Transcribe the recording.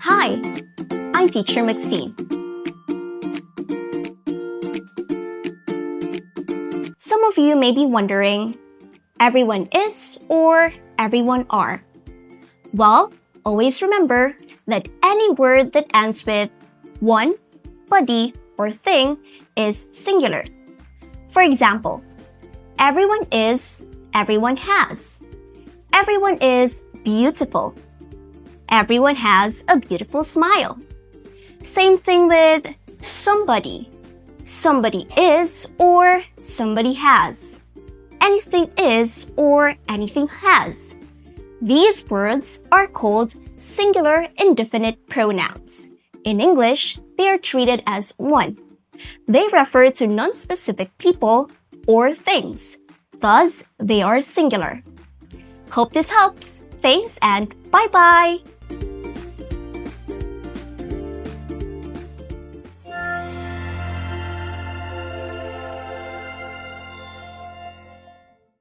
Hi, I'm Teacher Maxine. Some of you may be wondering, everyone is or everyone are? Well, always remember that any word that ends with one, body, or thing is singular. For example, everyone is, everyone has. Everyone is beautiful. Everyone has a beautiful smile. Same thing with somebody. Somebody is or somebody has. Anything is or anything has. These words are called singular indefinite pronouns. In English, they are treated as one. They refer to non-specific people or things. Thus, they are singular. Hope this helps. Thanks and bye-bye!